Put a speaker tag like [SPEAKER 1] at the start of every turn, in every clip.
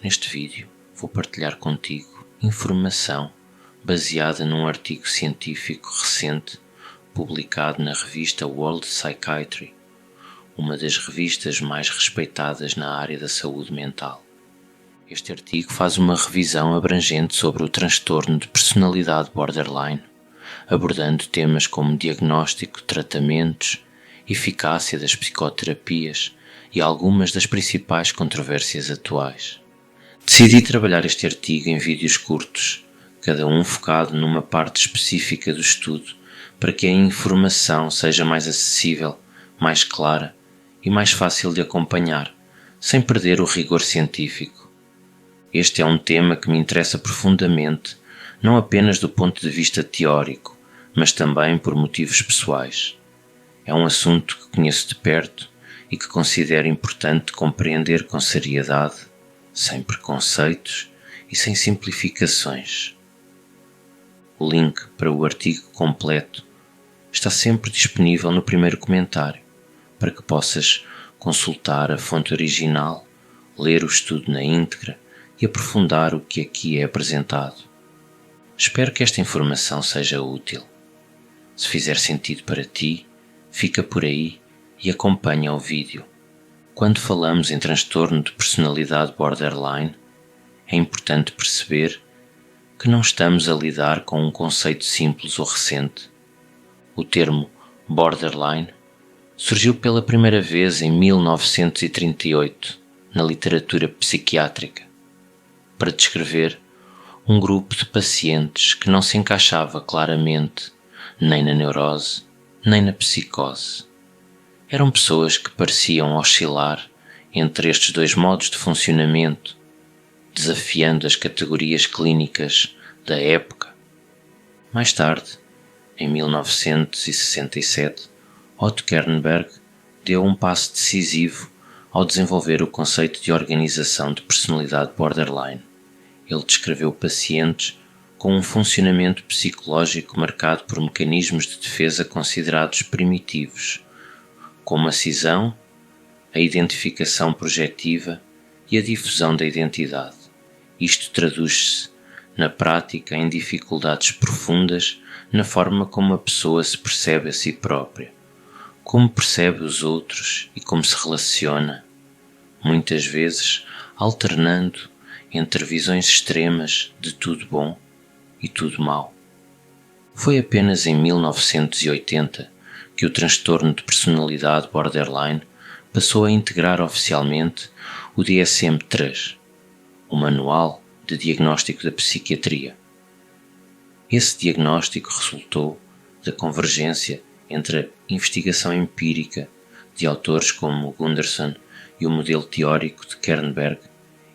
[SPEAKER 1] Neste vídeo vou partilhar contigo informação baseada num artigo científico recente publicado na revista World Psychiatry, uma das revistas mais respeitadas na área da saúde mental. Este artigo faz uma revisão abrangente sobre o transtorno de personalidade borderline, abordando temas como diagnóstico, tratamentos, eficácia das psicoterapias e algumas das principais controvérsias atuais. Decidi trabalhar este artigo em vídeos curtos, cada um focado numa parte específica do estudo, para que a informação seja mais acessível, mais clara e mais fácil de acompanhar, sem perder o rigor científico. Este é um tema que me interessa profundamente, não apenas do ponto de vista teórico, mas também por motivos pessoais. É um assunto que conheço de perto e que considero importante compreender com seriedade, sem preconceitos e sem simplificações. O link para o artigo completo está sempre disponível no primeiro comentário, para que possas consultar a fonte original, ler o estudo na íntegra e aprofundar o que aqui é apresentado. Espero que esta informação seja útil. Se fizer sentido para ti, fica por aí e acompanha o vídeo. Quando falamos em transtorno de personalidade borderline, é importante perceber que não estamos a lidar com um conceito simples ou recente. O termo borderline surgiu pela primeira vez em 1938 na literatura psiquiátrica, para descrever um grupo de pacientes que não se encaixava claramente nem na neurose, nem na psicose. Eram pessoas que pareciam oscilar entre estes dois modos de funcionamento, desafiando as categorias clínicas da época. Mais tarde, em 1967, Otto Kernberg deu um passo decisivo ao desenvolver o conceito de organização de personalidade borderline. Ele descreveu pacientes com um funcionamento psicológico marcado por mecanismos de defesa considerados primitivos, como a cisão, a identificação projetiva e a difusão da identidade. Isto traduz-se, na prática, em dificuldades profundas na forma como a pessoa se percebe a si própria, como percebe os outros e como se relaciona, muitas vezes alternando entre visões extremas de tudo bom e tudo mau. Foi apenas em 1980 que o transtorno de personalidade borderline passou a integrar oficialmente o DSM-3, o Manual de Diagnóstico da Psiquiatria. Esse diagnóstico resultou da convergência entre a investigação empírica de autores como Gunderson e o modelo teórico de Kernberg,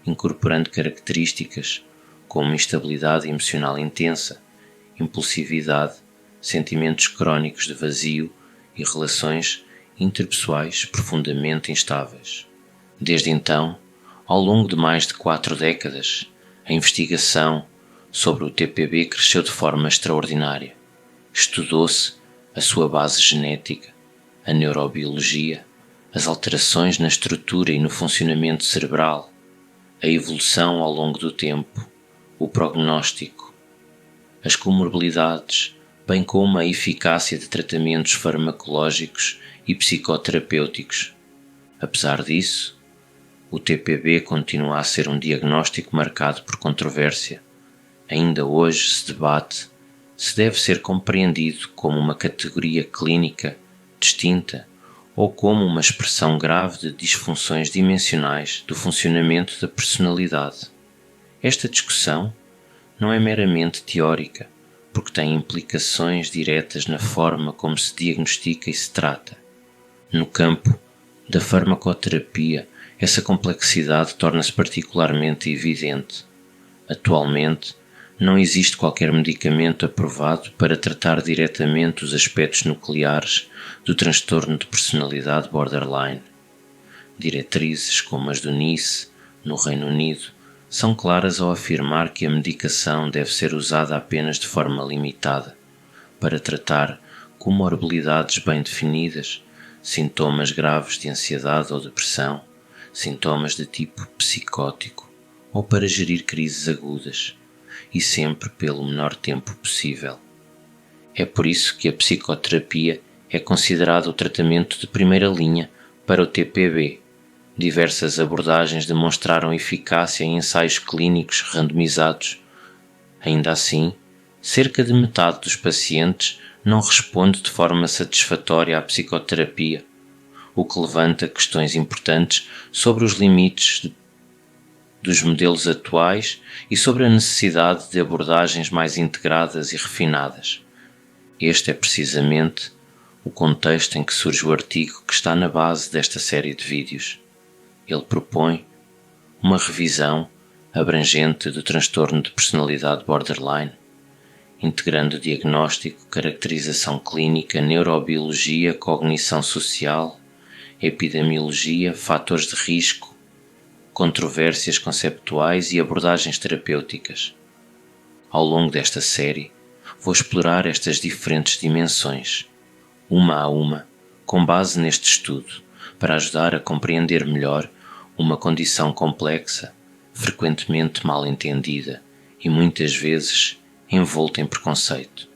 [SPEAKER 1] incorporando características como instabilidade emocional intensa, impulsividade, sentimentos crónicos de vazio e relações interpessoais profundamente instáveis. Desde então, ao longo de mais de 4 décadas, a investigação sobre o TPB cresceu de forma extraordinária. Estudou-se a sua base genética, a neurobiologia, as alterações na estrutura e no funcionamento cerebral, a evolução ao longo do tempo, o prognóstico, as comorbilidades, bem como a eficácia de tratamentos farmacológicos e psicoterapêuticos. Apesar disso, o TPB continua a ser um diagnóstico marcado por controvérsia. Ainda hoje se debate se deve ser compreendido como uma categoria clínica distinta ou como uma expressão grave de disfunções dimensionais do funcionamento da personalidade. Esta discussão não é meramente teórica, porque tem implicações diretas na forma como se diagnostica e se trata. No campo da farmacoterapia, essa complexidade torna-se particularmente evidente. Atualmente, não existe qualquer medicamento aprovado para tratar diretamente os aspectos nucleares do transtorno de personalidade borderline. Diretrizes como as do NICE, no Reino Unido, são claras ao afirmar que a medicação deve ser usada apenas de forma limitada, para tratar comorbilidades bem definidas, sintomas graves de ansiedade ou depressão, sintomas de tipo psicótico ou para gerir crises agudas, e sempre pelo menor tempo possível. É por isso que a psicoterapia é considerado o tratamento de primeira linha para o TPB. Diversas abordagens demonstraram eficácia em ensaios clínicos randomizados. Ainda assim, cerca de metade dos pacientes não responde de forma satisfatória à psicoterapia, o que levanta questões importantes sobre os limites dos modelos atuais e sobre a necessidade de abordagens mais integradas e refinadas. Este é precisamente o contexto em que surge o artigo que está na base desta série de vídeos. Ele propõe uma revisão abrangente do transtorno de personalidade borderline, integrando diagnóstico, caracterização clínica, neurobiologia, cognição social, epidemiologia, fatores de risco, controvérsias conceptuais e abordagens terapêuticas. Ao longo desta série, vou explorar estas diferentes dimensões, uma a uma, com base neste estudo, para ajudar a compreender melhor uma condição complexa, frequentemente mal entendida e muitas vezes envolta em preconceito.